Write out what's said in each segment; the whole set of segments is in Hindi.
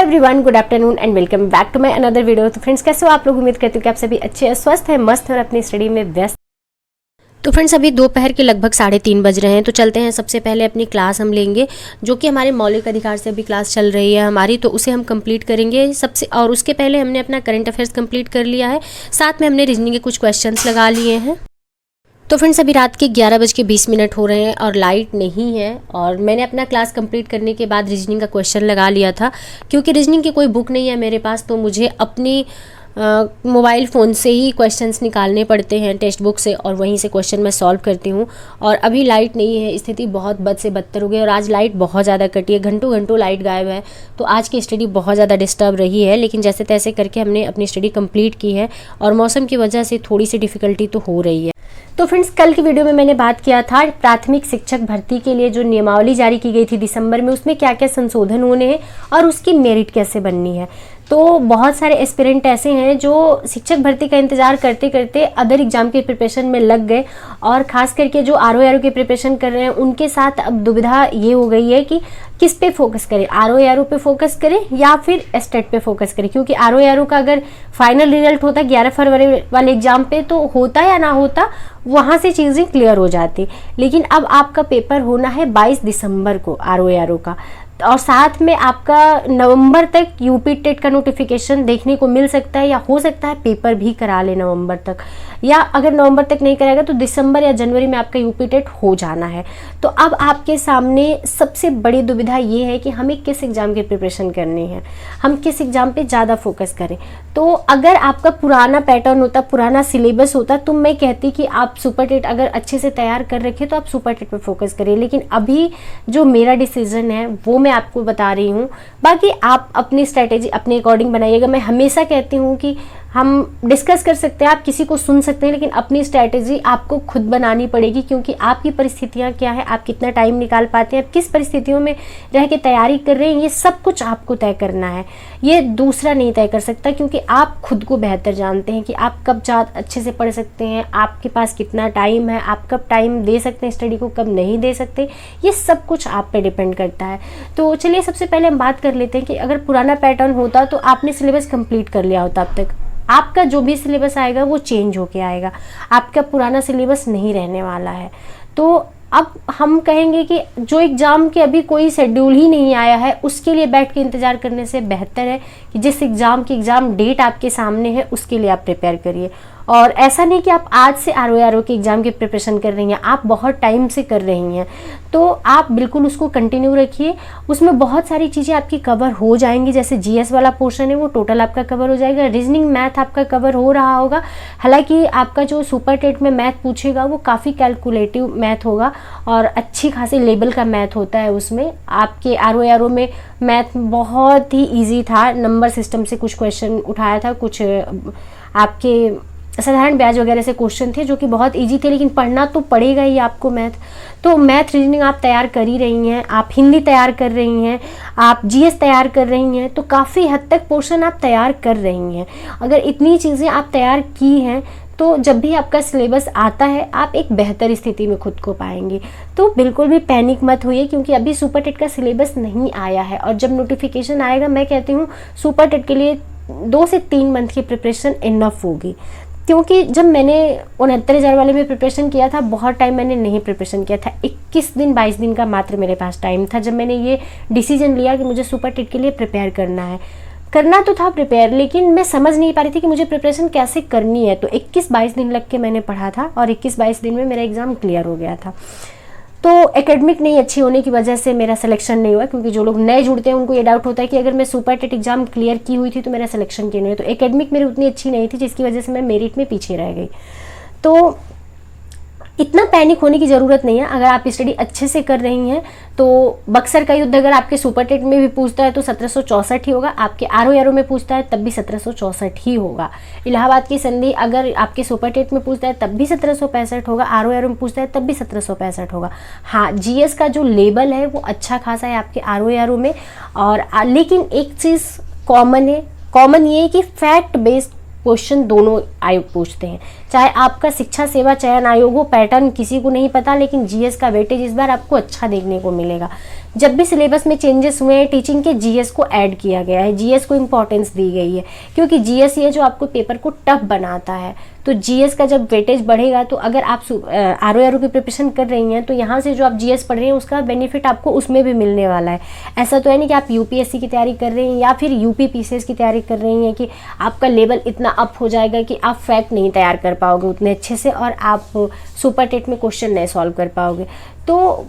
Everyone, good afternoon and welcome back to my another video. तो फ्रेंड्स, कैसे हो आप लोग? उम्मीद करती हूँ कि आप सभी अच्छे हैं, स्वस्थ हैं, मस्त हैं और अपनी स्टडी में व्यस्त। तो फ्रेंड्स, अभी दोपहर के लगभग 3:30 बज रहे हैं। तो चलते हैं, सबसे पहले अपनी क्लास हम लेंगे, जो कि हमारे मौलिक अधिकार से अभी क्लास चल रही है हमारी, तो उसे हम कंप्लीट करेंगे सबसे। और उसके पहले हमने अपना करंट अफेयर्स कंप्लीट कर लिया है, साथ में हमने रीजनिंग के कुछ क्वेश्चंस लगा लिए हैं। तो फ्रेंड्स, अभी रात के 11:20 हो रहे हैं और लाइट नहीं है। और मैंने अपना क्लास कंप्लीट करने के बाद रीजनिंग का क्वेश्चन लगा लिया था, क्योंकि रीजनिंग की कोई बुक नहीं है मेरे पास, तो मुझे अपनी मोबाइल फ़ोन से ही क्वेश्चंस निकालने पड़ते हैं टेक्स्ट बुक से, और वहीं से क्वेश्चन मैं सॉल्व करती हूँ। और अभी लाइट नहीं है, स्थिति बहुत बद से बदतर हो गई और आज लाइट बहुत ज़्यादा कटी है, घंटों लाइट गायब है। तो आज की स्टडी बहुत ज़्यादा डिस्टर्ब रही है, लेकिन जैसे तैसे करके हमने अपनी स्टडी कंप्लीट की है। और मौसम की वजह से थोड़ी सी डिफ़िकल्टी तो हो रही है। तो फ्रेंड्स, कल की वीडियो में मैंने बात किया था प्राथमिक शिक्षक भर्ती के लिए जो नियमावली जारी की गई थी दिसंबर में, उसमें क्या क्या संशोधन होने हैं और उसकी मेरिट कैसे बननी है। तो बहुत सारे एस्पिरेंट ऐसे हैं जो शिक्षक भर्ती का इंतजार करते करते अदर एग्जाम की प्रिपरेशन में लग गए, और ख़ास करके जो आरओ की प्रिपरेशन कर रहे हैं उनके साथ अब दुविधा ये हो गई है कि किस पे फोकस करें, आरओ पे फोकस करें या फिर एस्टेट पे फोकस करें। क्योंकि आरओ का अगर फाइनल रिजल्ट होता 11 फरवरी वाले एग्जाम पे, तो होता या ना होता वहाँ से चीज़ें क्लियर हो जाती। लेकिन अब आपका पेपर होना है 22 दिसंबर को आरओ का, और साथ में आपका नवंबर तक यूपी टेट का नोटिफिकेशन देखने को मिल सकता है, या हो सकता है पेपर भी करा ले नवंबर तक, या अगर नवंबर तक नहीं कराएगा तो दिसंबर या जनवरी में आपका यूपी टेट हो जाना है। तो अब आपके सामने सबसे बड़ी दुविधा ये है कि हमें किस एग्ज़ाम की प्रिपरेशन करनी है, हम किस एग्ज़ाम पे ज़्यादा फोकस करें। तो अगर आपका पुराना पैटर्न होता, पुराना सिलेबस होता, तो मैं कहती कि आप सुपर टेट अगर अच्छे से तैयार कर रखे तो आप सुपर टेट पे फोकस करिए। लेकिन अभी जो मेरा डिसीजन है वो मैं आपको बता रही हूँ, बाकी आप अपनी स्ट्रैटेजी अपने अकॉर्डिंग बनाइएगा। मैं हमेशा कहती हूँ कि हम डिस्कस कर सकते हैं, आप किसी को सुन सकते हैं, लेकिन अपनी स्ट्रैटेजी आपको खुद बनानी पड़ेगी, क्योंकि आपकी परिस्थितियाँ क्या है, आप कितना टाइम निकाल पाते हैं, आप किस परिस्थितियों में रह के तैयारी कर रहे हैं, ये सब कुछ आपको तय करना है। ये दूसरा नहीं तय कर सकता, क्योंकि आप खुद को बेहतर जानते हैं कि आप कब अच्छे से पढ़ सकते हैं, आपके पास कितना टाइम है, आप कब टाइम दे सकते हैं स्टडी को, कब नहीं दे सकते, ये सब कुछ आप पे डिपेंड करता है। तो चलिए, सबसे पहले हम बात कर लेते हैं कि अगर पुराना पैटर्न होता तो आपने सिलेबस कंप्लीट कर लिया होता अब तक। आपका जो भी सिलेबस आएगा वो चेंज होके आएगा, आपका पुराना सिलेबस नहीं रहने वाला है। तो अब हम कहेंगे कि जो एग्ज़ाम के अभी कोई शेड्यूल ही नहीं आया है, उसके लिए बैठ के इंतज़ार करने से बेहतर है कि जिस एग्ज़ाम की एग्ज़ाम डेट आपके सामने है उसके लिए आप प्रिपेयर करिए। और ऐसा नहीं कि आप आज से आरओ के एग्ज़ाम की प्रिपरेशन कर रही हैं, आप बहुत टाइम से कर रही हैं, तो आप बिल्कुल उसको कंटिन्यू रखिए। उसमें बहुत सारी चीज़ें आपकी कवर हो जाएंगी, जैसे जीएस वाला पोर्शन है वो टोटल आपका कवर हो जाएगा, रीजनिंग मैथ आपका कवर हो रहा होगा। हालांकि आपका जो सुपर टेट में मैथ पूछेगा वो काफ़ी कैलकुलेटिव मैथ होगा और अच्छी खासी लेवल का मैथ होता है उसमें। आपके आरओ में मैथ बहुत ही ईजी था, नंबर सिस्टम से कुछ क्वेश्चन उठाया था, कुछ आपके साधारण ब्याज वगैरह से क्वेश्चन थे जो कि बहुत इजी थे, लेकिन पढ़ना तो पड़ेगा ही आपको मैथ। तो मैथ रीजनिंग आप तैयार कर ही रही हैं, आप हिंदी तैयार कर रही हैं, आप जीएस तैयार कर रही हैं, तो काफ़ी हद तक पोर्शन आप तैयार कर रही हैं। अगर इतनी चीज़ें आप तैयार की हैं तो जब भी आपका सिलेबस आता है आप एक बेहतर स्थिति में खुद को पाएंगे। तो बिल्कुल भी पैनिक मत होइए, क्योंकि अभी सुपर टेट का सिलेबस नहीं आया है, और जब नोटिफिकेशन आएगा मैं कहती हूँ सुपर टेट के लिए 2 से 3 मंथ की प्रिपरेशन इनफ होगी। क्योंकि जब मैंने 69,000 वाले में प्रिपरेशन किया था, बहुत टाइम मैंने नहीं प्रिपरेशन किया था, 21 दिन 22 दिन का मात्र मेरे पास टाइम था जब मैंने ये डिसीजन लिया कि मुझे सुपर टेट के लिए प्रिपेयर करना है। करना तो था प्रिपेयर, लेकिन मैं समझ नहीं पा रही थी कि मुझे प्रिपरेशन कैसे करनी है। तो 21-22 दिन लग के मैंने पढ़ा था और 21-22 दिन में मेरा एग्ज़ाम क्लियर हो गया था। तो एकेडमिक नहीं अच्छी होने की वजह से मेरा सिलेक्शन नहीं हुआ, क्योंकि जो लोग नए जुड़ते हैं उनको ये डाउट होता है कि अगर मैं सुपर टेट एग्जाम क्लियर की हुई थी तो मेरा सिलेक्शन क्यों नहीं हुआ। तो एकेडमिक मेरी उतनी अच्छी नहीं थी, जिसकी वजह से मैं मेरिट में पीछे रह गई। तो इतना पैनिक होने की ज़रूरत नहीं है। अगर आप स्टडी अच्छे से कर रही हैं तो बक्सर का युद्ध अगर आपके सुपर टेट में भी पूछता है तो 1764 ही होगा, आपके आरओ में पूछता है तब भी 1764 ही होगा। इलाहाबाद की संधि अगर आपके सुपर टेट में पूछता है तब भी 1765 होगा, आरओ में पूछता है तब भी 1765 होगा। हाँ, जीएस का जो लेवल है वो अच्छा खासा है आपके आरओ में। और लेकिन एक चीज़ कॉमन है, कॉमन ये है कि फैक्ट बेस्ड क्वेश्चन दोनों आयोग पूछते हैं। चाहे आपका शिक्षा सेवा चयन आयोग हो, पैटर्न किसी को नहीं पता, लेकिन जीएस का वेटेज इस बार आपको अच्छा देखने को मिलेगा। जब भी सिलेबस में चेंजेस हुए हैं टीचिंग के, जीएस को ऐड किया गया है, जीएस को इंपॉर्टेंस दी गई है, क्योंकि जीएस ये जो आपको पेपर को टफ बनाता है। तो जीएस का जब वेटेज बढ़ेगा तो अगर आप आरओ की प्रिपरेशन कर रही हैं तो यहाँ से जो आप जीएस पढ़ रही हैं उसका बेनिफिट आपको उसमें भी मिलने वाला है। ऐसा तो है नहीं कि आप यूपीएससी की तैयारी कर रही हैं या फिर यूपी पीसीएस की तैयारी कर रही हैं कि आपका लेवल इतना अप हो जाएगा कि आप फैक्ट नहीं तैयार कर पाओगे उतने अच्छे से और आप सुपर टेट में क्वेश्चन नहीं सॉल्व कर पाओगे। तो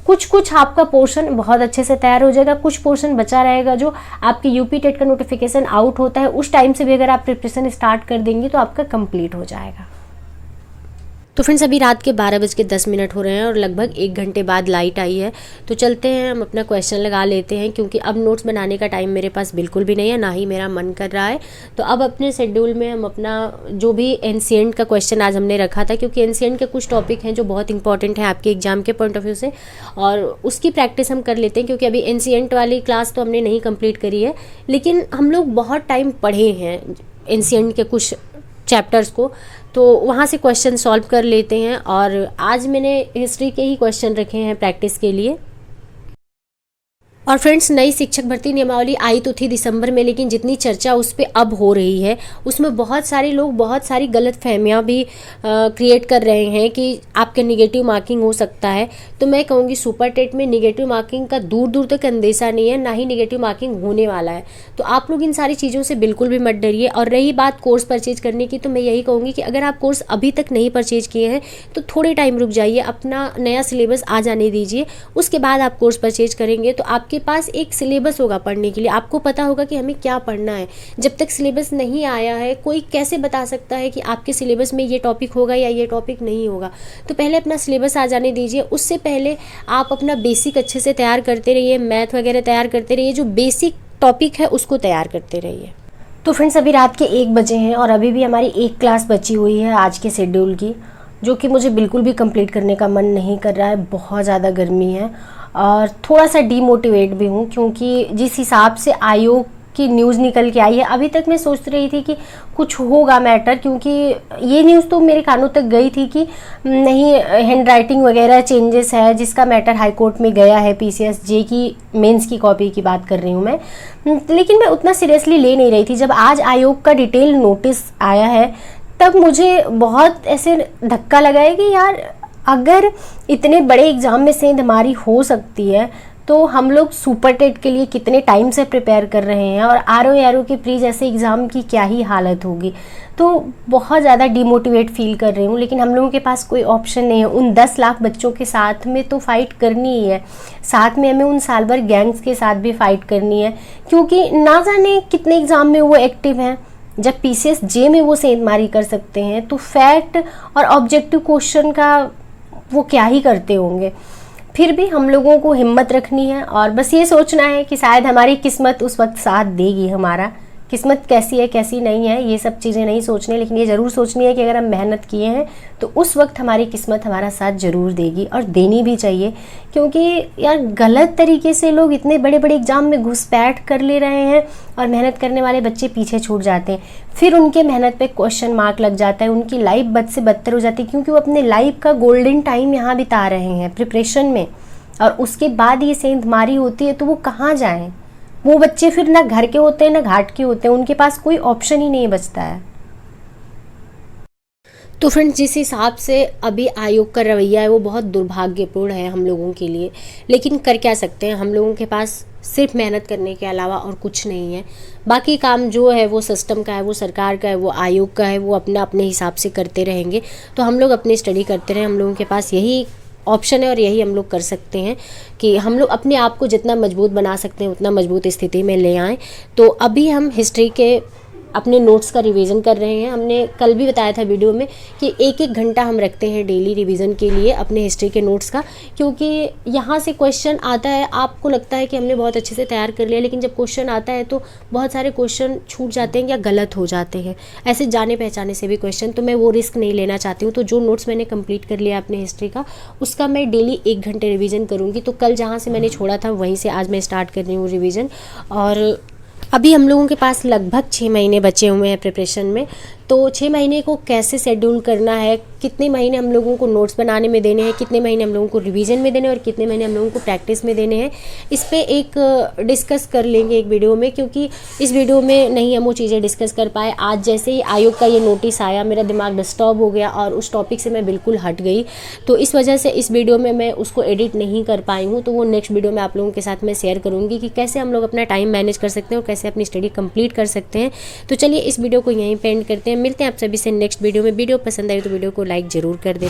कुछ आपका पोर्शन बहुत अच्छे से तैयार हो जाएगा, कुछ पोर्शन बचा रहेगा। जो आपकी यूपी टेट का नोटिफिकेशन आउट होता है उस टाइम से भी अगर आप प्रिपरेशन स्टार्ट कर देंगे तो आपका कंप्लीट हो जाएगा। तो फ्रेंड्स अभी रात के 12:10 हो रहे हैं और लगभग 1 घंटे बाद लाइट आई है। तो चलते हैं, हम अपना क्वेश्चन लगा लेते हैं, क्योंकि अब नोट्स बनाने का टाइम मेरे पास बिल्कुल भी नहीं है, ना ही मेरा मन कर रहा है। तो अब अपने शेड्यूल में हम अपना जो भी एनसीएंट का क्वेश्चन आज हमने रखा था, क्योंकि एनसीएंट के कुछ टॉपिक हैं जो बहुत इंपॉर्टेंट हैं आपके एग्जाम के पॉइंट ऑफ व्यू से, और उसकी प्रैक्टिस हम कर लेते हैं। क्योंकि अभी एनसीएंट वाली क्लास तो हमने नहीं कंप्लीट करी है, लेकिन हम लोग बहुत टाइम पढ़े हैं एनसीएंट के कुछ चैप्टर्स को, तो वहाँ से क्वेश्चन सॉल्व कर लेते हैं। और आज मैंने हिस्ट्री के ही क्वेश्चन रखे हैं प्रैक्टिस के लिए। और फ्रेंड्स नई शिक्षक भर्ती नियमावली आई तो थी दिसंबर में, लेकिन जितनी चर्चा उस पर अब हो रही है उसमें बहुत सारे लोग बहुत सारी गलत फहमियाँ भी क्रिएट कर रहे हैं कि आपके निगेटिव मार्किंग हो सकता है। तो मैं कहूँगी सुपर टेट में निगेटिव मार्किंग का दूर दूर तक अंदेशा नहीं है, ना ही निगेटिव मार्किंग होने वाला है। तो आप लोग इन सारी चीज़ों से बिल्कुल भी मत डरिए। और रही बात कोर्स परचेज करने की, तो मैं यही कहूँगी कि अगर आप कोर्स अभी तक नहीं परचेज किए हैं तो थोड़े टाइम रुक जाइए, अपना नया सिलेबस आ जाने दीजिए, उसके बाद आप कोर्स परचेज करेंगे तो आपके पास एक सिलेबस होगा पढ़ने के लिए, आपको पता होगा कि हमें क्या पढ़ना है। जब तक सिलेबस नहीं आया है कोई कैसे बता सकता है कि आपके सिलेबस में ये टॉपिक होगा या ये टॉपिक नहीं होगा। तो पहले अपना सिलेबस आ जाने दीजिए, उससे पहले आप अपना बेसिक अच्छे से तैयार करते रहिए, मैथ वगैरह तैयार करते रहिए, जो बेसिक टॉपिक है उसको तैयार करते रहिए। तो फ्रेंड्स अभी रात के 1 बजे हैं और अभी भी हमारी एक क्लास बची हुई है आज के शेड्यूल की, जो कि मुझे बिल्कुल भी कंप्लीट करने का मन नहीं कर रहा है। बहुत ज़्यादा गर्मी है और थोड़ा सा डीमोटिवेट भी हूँ, क्योंकि जिस हिसाब से आयोग की न्यूज़ निकल के आई है, अभी तक मैं सोच रही थी कि कुछ होगा मैटर, क्योंकि ये न्यूज़ तो मेरे कानों तक गई थी कि नहीं हैंड राइटिंग वगैरह चेंजेस है, जिसका मैटर हाई कोर्ट में गया है। पीसीएस जे की मेंस की कॉपी की बात कर रही हूँ मैं, लेकिन मैं उतना सीरियसली ले नहीं रही थी। जब आज आयोग का डिटेल नोटिस आया है तब मुझे बहुत ऐसे धक्का लगा है कि यार अगर इतने बड़े एग्ज़ाम में सेंध हमारी हो सकती है तो हम लोग सुपर टेट के लिए कितने टाइम से प्रिपेयर कर रहे हैं, और आरओ के प्री जैसे एग्ज़ाम की क्या ही हालत होगी। तो बहुत ज़्यादा डिमोटिवेट फील कर रही हूँ, लेकिन हम लोगों के पास कोई ऑप्शन नहीं है। उन 10 लाख बच्चों के साथ में तो फाइट करनी ही है, साथ में हमें उन साल भर गैंग्स के साथ भी फाइट करनी है, क्योंकि ना जाने कितने एग्ज़ाम में वो एक्टिव हैं। जब पीसीएस जे में वो सेंधमारी कर सकते हैं तो फैक्ट और ऑब्जेक्टिव क्वेश्चन का वो क्या ही करते होंगे। फिर भी हम लोगों को हिम्मत रखनी है और बस ये सोचना है कि शायद हमारी किस्मत उस वक्त साथ देगी। हमारा किस्मत कैसी है कैसी नहीं है ये सब चीज़ें नहीं सोचनी, लेकिन ये ज़रूर सोचनी है कि अगर हम मेहनत किए हैं तो उस वक्त हमारी किस्मत हमारा साथ ज़रूर देगी, और देनी भी चाहिए। क्योंकि यार गलत तरीके से लोग इतने बड़े बड़े एग्ज़ाम में घुसपैठ कर ले रहे हैं और मेहनत करने वाले बच्चे पीछे छूट जाते हैं। फिर उनके मेहनत पे क्वेश्चन मार्क लग जाता है, उनकी लाइफ बद से बदतर हो जाती है, क्योंकि वो अपने लाइफ का गोल्डन टाइम यहाँ बिता रहे हैं प्रिपरेशन में, और उसके बाद ये सेंधमारी होती है तो वो कहाँ जाएँ। वो बच्चे फिर ना घर के होते हैं ना घाट के होते हैं, उनके पास कोई ऑप्शन ही नहीं बचता है। तो फ्रेंड्स जिस हिसाब से अभी आयोग का रवैया है वो बहुत दुर्भाग्यपूर्ण है हम लोगों के लिए, लेकिन कर क्या सकते हैं। हम लोगों के पास सिर्फ मेहनत करने के अलावा और कुछ नहीं है। बाकी काम जो है वो सिस्टम का है, वो सरकार का है, वो आयोग का है, वो अपना अपने हिसाब से करते रहेंगे। तो हम लोग अपनी स्टडी करते रहें, हम लोगों के पास यही ऑप्शन है और यही हम लोग कर सकते हैं कि हम लोग अपने आप को जितना मजबूत बना सकते हैं उतना मजबूत स्थिति में ले आएँ। तो अभी हम हिस्ट्री के अपने नोट्स का रिवीजन कर रहे हैं। हमने कल भी बताया था वीडियो में कि 1-1 घंटा हम रखते हैं डेली रिवीजन के लिए अपने हिस्ट्री के नोट्स का, क्योंकि यहाँ से क्वेश्चन आता है, आपको लगता है कि हमने बहुत अच्छे से तैयार कर लिया, लेकिन जब क्वेश्चन आता है तो बहुत सारे क्वेश्चन छूट जाते हैं या गलत हो जाते हैं, ऐसे जाने पहचाने से भी क्वेश्चन। तो मैं वो रिस्क नहीं लेना चाहती हूँ। तो जो नोट्स मैंने कंप्लीट कर लिया अपने हिस्ट्री का, उसका मैं डेली 1 घंटे रिवीजन करूँगी। तो कल जहाँ से मैंने छोड़ा था वहीं से आज मैं स्टार्ट कर रही हूँ रिवीजन। और अभी हम लोगों के पास लगभग 6 महीने बचे हुए हैं प्रिपरेशन में। तो 6 महीने को कैसे शेड्यूल करना है, कितने महीने हम लोगों को नोट्स बनाने में देने हैं, कितने महीने हम लोगों को रिवीजन में देने हैं और कितने महीने हम लोगों को प्रैक्टिस में देने हैं, इस पे एक डिस्कस कर लेंगे एक वीडियो में, क्योंकि इस वीडियो में नहीं हम वो चीज़ें डिस्कस कर पाए। आज जैसे ही आयोग का ये नोटिस आया मेरा दिमाग डिस्टर्ब हो गया और उस टॉपिक से मैं बिल्कुल हट गई, तो इस वजह से इस वीडियो में मैं उसको एडिट नहीं कर पाई हूँ। तो वो नेक्स्ट वीडियो में आप लोगों के साथ मैं शेयर करूँगी कि कैसे हम लोग अपना टाइम मैनेज कर सकते हैं और कैसे अपनी स्टडी कंप्लीट कर सकते हैं। तो चलिए इस वीडियो को यहीं पे एंड करते हैं, मिलते हैं आप सभी से नेक्स्ट वीडियो में। वीडियो पसंद आई तो वीडियो को लाइक ज़रूर कर दें।